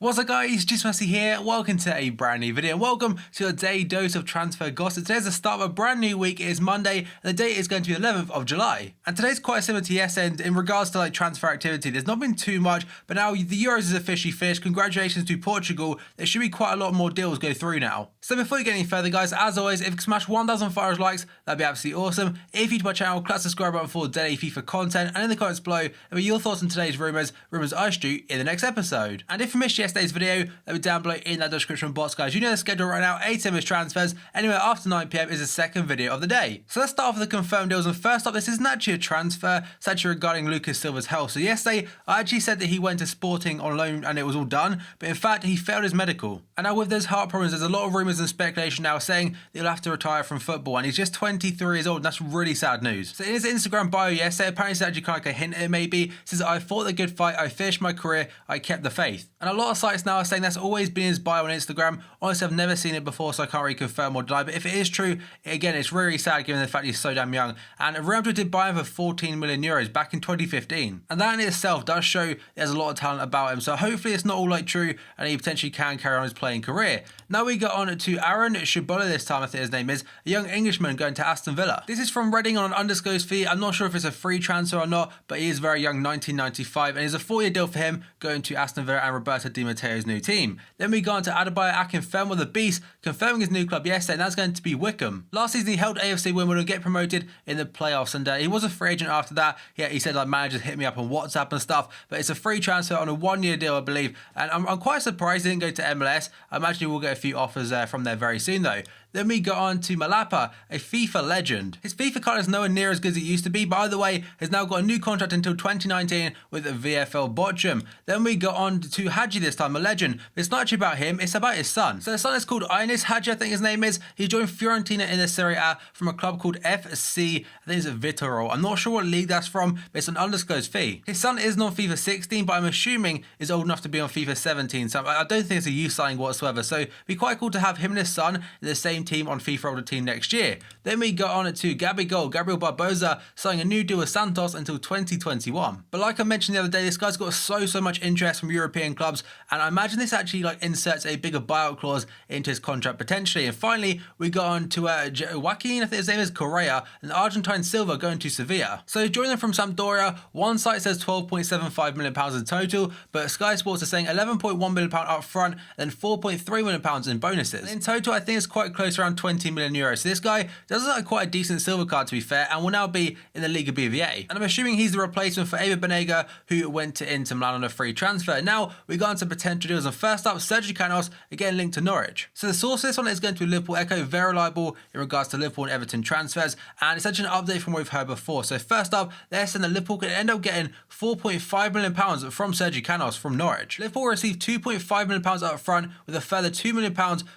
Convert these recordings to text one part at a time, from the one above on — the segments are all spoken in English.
What's up guys, just Messi here, welcome to a brand new video, welcome to a daily dose of transfer gossip. Today's the start of a brand new week, it is Monday, and the date is going to be 11th of July. And today's quite similar to yesterday in regards to transfer activity. There's not been too much, but now the Euros is officially finished. Congratulations to Portugal, there should be quite a lot more deals go through now. So before you get any further guys, as always, if you can smash 1,500 likes, that'd be absolutely awesome. If you're new to my channel, click the subscribe button for daily FIFA content, and in the comments below, let me your thoughts on today's rumours I should do in the next episode. And if you missed yesterday's video, let me down below in that description box guys. You know the schedule right now, 8 AM is transfers, anywhere after 9 PM is the second video of the day. So let's start off with the confirmed deals, and first up, this isn't actually a transfer, it's actually regarding Lucas Silva's health. So yesterday, I actually said that he went to Sporting on loan and it was all done, but in fact, he failed his medical. And now with those heart problems, there's a lot of rumours and speculation now saying that he'll have to retire from football, and he's just 23 years old, and that's really sad news. So in his Instagram bio yesterday, apparently it's actually kind of like a hint at it maybe, it says, "I fought the good fight, I finished my career, I kept the faith." And a lot of sites now are saying that's always been his bio on Instagram. Honestly, I've never seen it before, so I can't really confirm or deny, but if it is true, again, it's really sad given the fact he's so damn young. And Real Madrid did buy him for 14 million euros back in 2015. And that in itself does show there's a lot of talent about him, so hopefully it's not all true and he potentially can carry on his playing career. Now we go on to Aaron Shibola this time, I think his name is, a young Englishman going to Aston Villa. This is from Reading on an undisclosed fee. I'm not sure if it's a free transfer or not, but he is very young, 1995, and it's a 4-year deal for him going to Aston Villa and Roberto Di Matteo's new team. Then we go on to Adebayo Akinfenwa, the beast, confirming his new club yesterday, and that's going to be Wickham. Last season he helped AFC Wimbledon get promoted in the playoffs, and he was a free agent after that. Yeah, he said managers hit me up on WhatsApp and stuff, but it's a free transfer on a 1-year deal, I believe, and I'm quite surprised he didn't go to MLS. I imagine he will get a few offers from there very soon though. Then we go on to Malapa, a FIFA legend. His FIFA card is nowhere near as good as it used to be, but either way, has now got a new contract until 2019 with VfL Bochum. Then we go on to Hadji this time, a legend. But it's not actually about him, it's about his son. So his son is called Ines Hadji, I think his name is. He joined Fiorentina in the Serie A from a club called FC, I think it's Vittoro. I'm not sure what league that's from, but it's an undisclosed fee. His son isn't on FIFA 16, but I'm assuming is old enough to be on FIFA 17, so I don't think it's a youth signing whatsoever. So it'd be quite cool to have him and his son in the same team on FIFA Older Team next year. Then we go on to Gabriel Barbosa signing a new deal with Santos until 2021. But like I mentioned the other day, this guy's got so much interest from European clubs, and I imagine this actually inserts a bigger buyout clause into his contract potentially. And finally, we go on to Joaquin, I think his name is Correa, an Argentine Silva going to Sevilla. So joining from Sampdoria, one site says £12.75 million in total, but Sky Sports are saying £11.1 million up front, then £4.3 million in bonuses. And in total, I think it's quite close, around 20 million euros. So this guy does look like quite a decent silver card to be fair, and will now be in the Liga BVA. And I'm assuming he's the replacement for Ever Banega, who went to Inter Milan on a free transfer. Now we go on to potential deals, and first up, Sergio Canos, again linked to Norwich. So the source of this one is going to be Liverpool Echo, very reliable in regards to Liverpool and Everton transfers, and it's actually an update from what we've heard before. So first up, they're saying that Liverpool could end up getting £4.5 million from Sergio Canos from Norwich. Liverpool will receive £2.5 million up front, with a further £2 million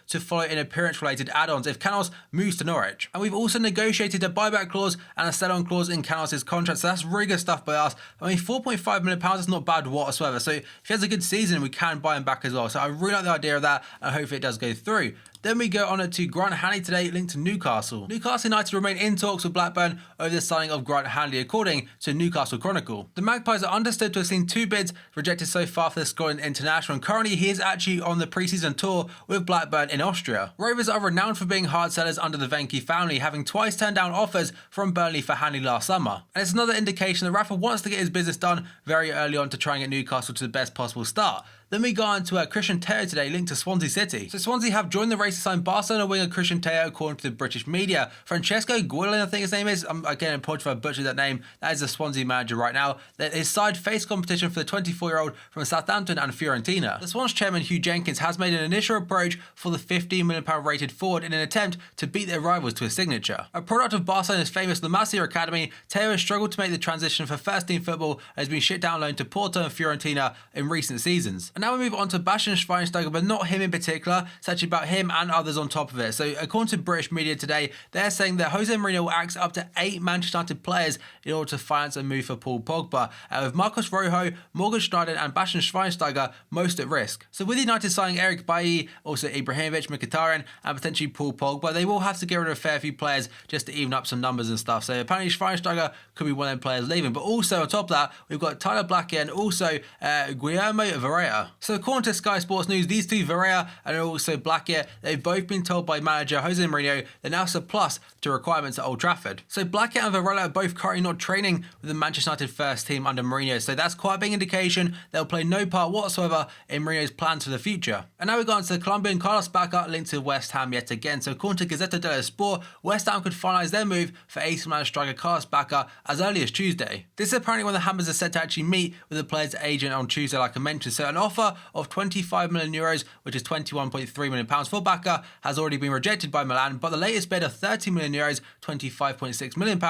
to follow in appearance-related add-ons if Canos moves to Norwich. And we've also negotiated a buyback clause and a sell-on clause in Canos' contract, so that's really good stuff by us. I mean, £4.5 million is not bad whatsoever, so if he has a good season, we can buy him back as well. So I really like the idea of that, and hopefully it does go through. Then we go on to Grant Hanley today, linked to Newcastle. Newcastle United remain in talks with Blackburn over the signing of Grant Hanley, according to Newcastle Chronicle. The Magpies are understood to have seen 2 bids rejected so far for the Scotland international, and currently he is actually on the pre-season tour with Blackburn in Austria. Rovers are renowned for being hard sellers under the Venky family, having twice turned down offers from Burnley for Hanley last summer. And it's another indication that Rafa wants to get his business done very early on to try and get Newcastle to the best possible start. Then we go on to Christian Teo today, linked to Swansea City. So Swansea have joined the race to sign Barcelona winger Christian Teo, according to the British media. Francesco Guilin, I think his name is. Again, apologies if I butchered that name. That is the Swansea manager right now. His side faced competition for the 24-year-old from Southampton and Fiorentina. The Swans chairman Hugh Jenkins has made an initial approach for the £15 million rated forward in an attempt to beat their rivals to a signature. A product of Barcelona's famous La Masia Academy, Teo has struggled to make the transition for first-team football and has been shipped down loan to Porto and Fiorentina in recent seasons. And now we move on to Bastian Schweinsteiger, but not him in particular. It's actually about him and others on top of it. So according to British media today, they're saying that Jose Mourinho will ask up to 8 Manchester United players in order to finance a move for Paul Pogba, with Marcos Rojo, Morgan Schneider and Bastian Schweinsteiger most at risk. So with United signing Eric Bailly, also Ibrahimovic, Mkhitaryan and potentially Paul Pogba, they will have to get rid of a fair few players just to even up some numbers and stuff. So apparently Schweinsteiger could be one of them players leaving. But also on top of that, we've got Tyler Blackett and also Guillermo Varela. So according to Sky Sports News, these two, Varela and also Blackett, they've both been told by manager Jose Mourinho they're now surplus to requirements at Old Trafford. So Blackett and Varela are both currently not training with the Manchester United first team under Mourinho, so that's quite a big indication they'll play no part whatsoever in Mourinho's plans for the future. And now we go on to the Colombian Carlos Bacca linked to West Ham yet again. So according to Gazzetta dello Sport, West Ham could finalise their move for AC Milan striker Carlos Bacca as early as Tuesday. This is apparently when the Hammers are set to actually meet with the player's agent on Tuesday, like I mentioned. So an offer of €25 million, which is £21.3 million for Bacca, has already been rejected by Milan, but the latest bid of €30 million, £25.6 million,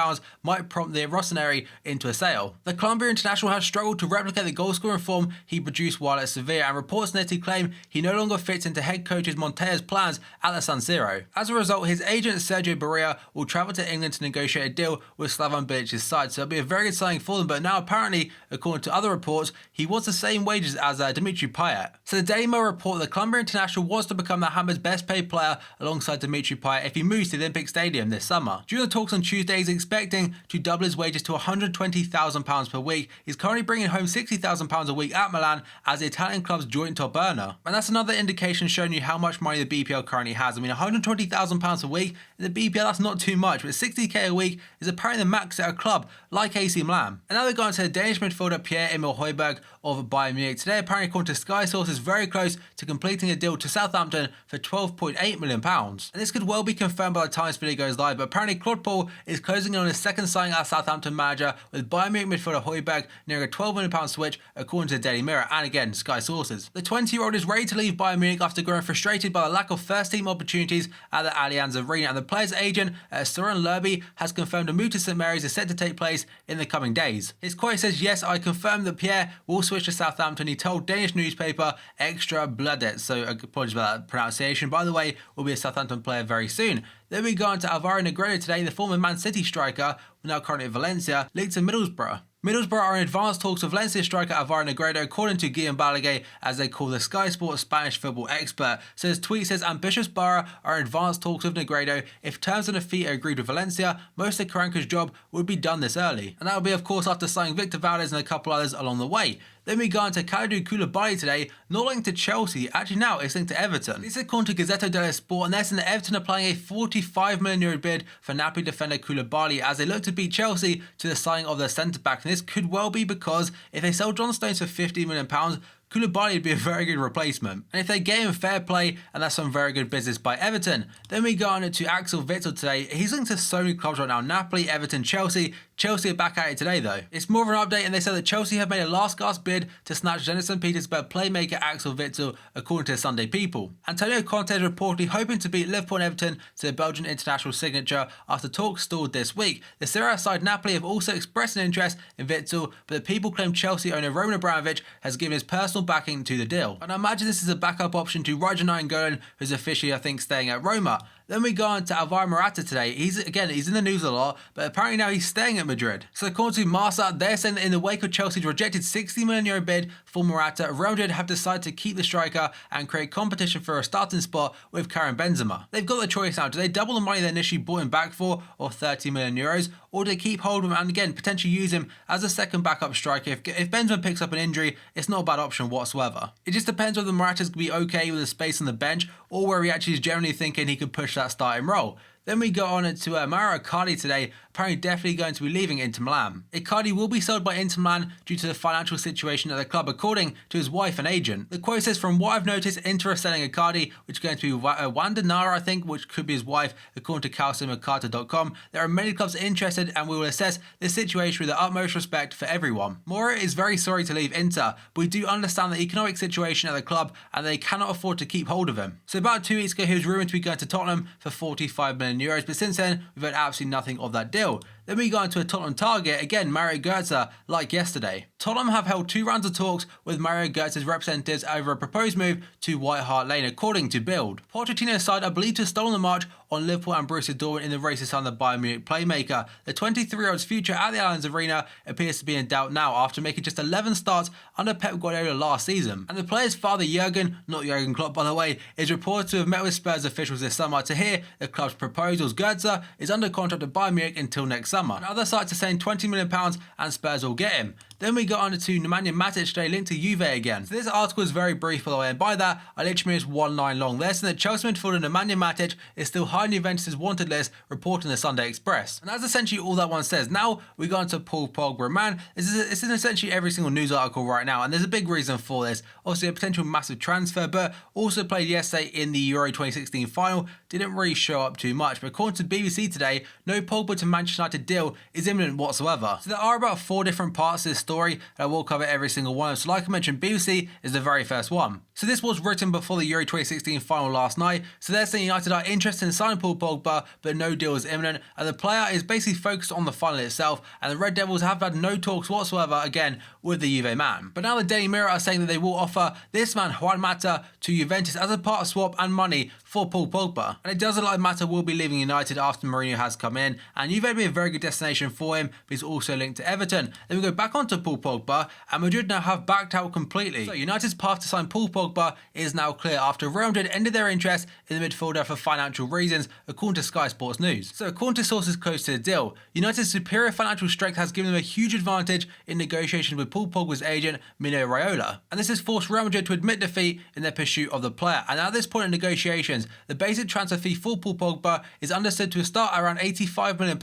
might prompt the Rossoneri into a sale. The Colombian international has struggled to replicate the goal-scoring form he produced while at Sevilla, and reports net claim he no longer fits into head coaches Montea's plans at the San Siro. As a result, his agent Sergio Barria will travel to England to negotiate a deal with Slavan Bilic's side, so it'll be a very good signing for them. But now apparently, according to other reports, he wants the same wages as Dimitri Payet. So the Daily Mail report the Colombian international wants to become the Hammers' best paid player alongside Dimitri Payet if he moves to the Olympic Stadium this summer. During the talks on Tuesday, he's expecting to double his wages to £120,000 per week. He's currently bringing home £60,000 a week at Milan as the Italian club's joint top earner. And that's another indication showing you how much money the BPL currently has. I mean, £120,000 a week in the BPL, that's not too much, but 60k a week is apparently the max at a club like AC Milan. And now we're going to the Danish midfielder Pierre-Emil Højbjerg of Bayern Munich. Today, apparently according to Sky sources, very close to completing a deal to Southampton for £12.8 million. And this could well be confirmed by the time this video goes live, but apparently Claude Puel is closing in on his second signing as Southampton manager, with Bayern Munich midfielder Højbjerg nearing a £12 million switch, according to the Daily Mirror and again Sky sources. The 20-year-old is ready to leave Bayern Munich after growing frustrated by the lack of first-team opportunities at the Allianz Arena, and the player's agent Søren Lerby has confirmed a move to St Mary's is set to take place in the coming days. His quote says, "Yes, I confirmed that Pierre will switch to Southampton," he told Danish newspaper Extra Bladet. So apologies about that pronunciation. By the way, will be a Southampton player very soon. Then we go on to Alvaro Negredo today, the former Man City striker, now currently at Valencia, linked to Middlesbrough. Middlesbrough are in advanced talks with Valencia striker Alvaro Negredo, according to Guillem Balaguer, as they call the Sky Sports Spanish football expert. So his tweet says, "Ambitious Borough are in advanced talks with Negredo. If terms and a fee are agreed with Valencia, most of Karanka's job would be done this early." And that will be, of course, after signing Victor Valdez and a couple others along the way. Then we go on to Kalidou Koulibaly today, not linked to Chelsea, actually now it's linked to Everton. This is according to Gazzetta dello Sport, and they're saying that Everton are playing a €45 million bid for Napoli defender Koulibaly as they look to beat Chelsea to the signing of their centre-back. And this could well be because if they sell John Stones for £50 million, Koulibaly would be a very good replacement. And if they get him fair play, and that's some very good business by Everton. Then we go on to Axel Witsel today. He's linked to so many clubs right now: Napoli, Everton, Chelsea. Chelsea are back at it today though. It's more of an update, and they said that Chelsea have made a last gasp bid to snatch Zenit St. Petersburg playmaker Axel Witsel, according to Sunday People. Antonio Conte is reportedly hoping to beat Liverpool and Everton to the Belgian international signature after talks stalled this week. The Serie A side Napoli have also expressed an interest in Witsel, but the People claim Chelsea owner Roman Abramovich has given his personal backing to the deal. And I imagine this is a backup option to Raja Nainggolan, who's officially, I think, staying at Roma. Then we go on to Alvaro Morata today. He's in the news a lot, but apparently now he's staying at Madrid. So according to Marca, they're saying that in the wake of Chelsea's rejected €60 million bid for Morata, Real Madrid have decided to keep the striker and create competition for a starting spot with Karim Benzema. They've got the choice now. Do they double the money they initially bought him back for, or €30 million, or do they keep hold of him and again potentially use him as a second backup striker? If Benzema picks up an injury, it's not a bad option whatsoever. It just depends whether Morata's going to be okay with the space on the bench, or where he actually is generally thinking he could push that starting role. Then we go on to Mauro Icardi today, apparently definitely going to be leaving Inter Milan. Icardi will be sold by Inter Milan due to the financial situation at the club, according to his wife and agent. The quote says, "From what I've noticed, Inter are selling Icardi, which is going to be Wanda Nara, I think, which could be his wife, according to CalcioMercato.com. There are many clubs interested, and we will assess this situation with the utmost respect for everyone." Mauro is very sorry to leave Inter, but we do understand the economic situation at the club, and they cannot afford to keep hold of him. So about 2 weeks ago, he was rumoured to be going to Tottenham for €45 million, but since then, we've heard absolutely nothing of that deal. Then we go on to a Tottenham target, again Mario Götze, like yesterday. Tottenham have held 2 rounds of talks with Mario Götze's representatives over a proposed move to White Hart Lane, according to Bild. Pochettino's side are believed to have stolen the march on Liverpool and Borussia Dortmund in the race to sign the Bayern Munich playmaker. The 23-year-old's future at the Allianz Arena appears to be in doubt now after making just 11 starts under Pep Guardiola last season. And the player's father, Jurgen, not Jurgen Klopp by the way, is reported to have met with Spurs officials this summer to hear the club's proposals. Götze is under contract at Bayern Munich until next summer. And other sites are saying £20 million and Spurs will get him. Then we got on to Nemanja Matic today linked to Juve again. So this article is very brief, by the way, and by that I literally mean it's one line long. They're saying that Chelsea midfielder Nemanja Matic is still high on Juventus' wanted list, reporting the Sunday Express. And that's essentially all that one says. Now we got into Paul Pogba. Man, this is essentially every single news article right now, and there's a big reason for this. Obviously a potential massive transfer, but also played yesterday in the Euro 2016 final. Didn't really show up too much, but according to BBC today, no Pogba to Manchester United deal is imminent whatsoever. So there are about 4 different parts to this story, and I will cover every single one. So like I mentioned, BBC is the very first one. So this was written before the Euro 2016 final last night. So they're saying United are interested in signing Paul Pogba, but no deal is imminent, and the player is basically focused on the final itself, and the Red Devils have had no talks whatsoever again with the Juve man. But now the Daily Mirror are saying that they will offer this man Juan Mata to Juventus as a part swap and money for Paul Pogba. And it does look like Mata will be leaving United after Mourinho has come in, and Juve would be a very good destination for him, but he's also linked to Everton. Then we go back onto Paul Pogba, and Madrid now have backed out completely. So United's path to sign Paul Pogba is now clear after Real Madrid ended their interest in the midfielder for financial reasons, according to Sky Sports News. So according to sources close to the deal, United's superior financial strength has given them a huge advantage in negotiations with Paul Pogba's agent, Mino Raiola. And this has forced Real Madrid to admit defeat in their pursuit of the player. And at this point in negotiations, the basic transfer fee for Paul Pogba is understood to start around £85 million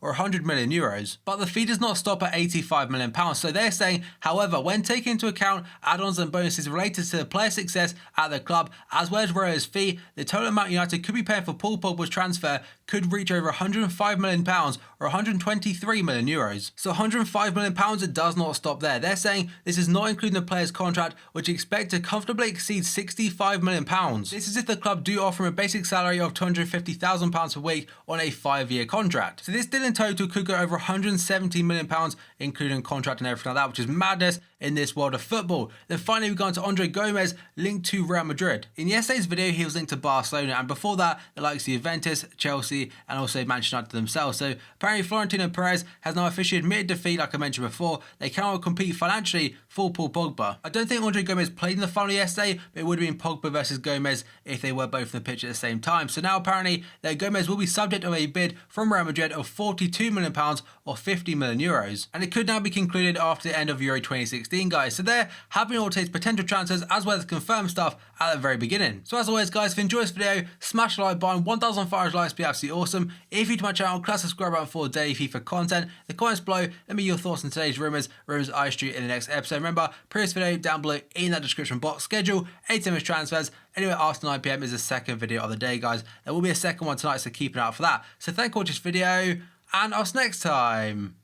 or 100 million euros. But the fee does not stop at £85 million. So they're saying, however, when taking into account add-ons and bonuses related to the player's success at the club, as well as Raiola's fee, the total amount United could be paying for Paul Pogba's transfer could reach over £105 million or 123 million euros. So £105 million, it does not stop there. They're saying this is not including the player's contract, which is expected to comfortably exceed £65 million. This is if the club do offer him a basic salary of £250,000 per week on a 5-year contract. So this deal in total could go over £170 million, including contract and everything like that, which is madness in this world of football. Then finally we go on to André Gomes, linked to Real Madrid. In yesterday's video he was linked to Barcelona, and before that the likes of Juventus, Chelsea and also Manchester United themselves. So apparently Florentino Perez has now officially admitted defeat. Like I mentioned before, they cannot compete financially for Paul Pogba. I don't think André Gomes played in the final yesterday, but it would have been Pogba versus Gomes if they were both in the pitch at the same time. So now apparently that Gomes will be subject of a bid from Real Madrid of £42 million or 50 million euros. And it could now be concluded after the end of Euro 2016, guys. So there have been all today's potential transfers as well as confirmed stuff at the very beginning. So as always, guys, if you enjoyed this video, smash the like button. 1,500 likes would be absolutely awesome. If you're to my channel, click subscribe button for daily FIFA content. The comments below, let me know your thoughts on today's rumours I street in the next episode. Remember, previous video down below in that description box. Schedule 8 MS transfers. Anyway, after 9 PM is the second video of the day, guys. There will be a second one tonight, so keep an eye out for that. So thank you for watching this video, and I'll see you next time.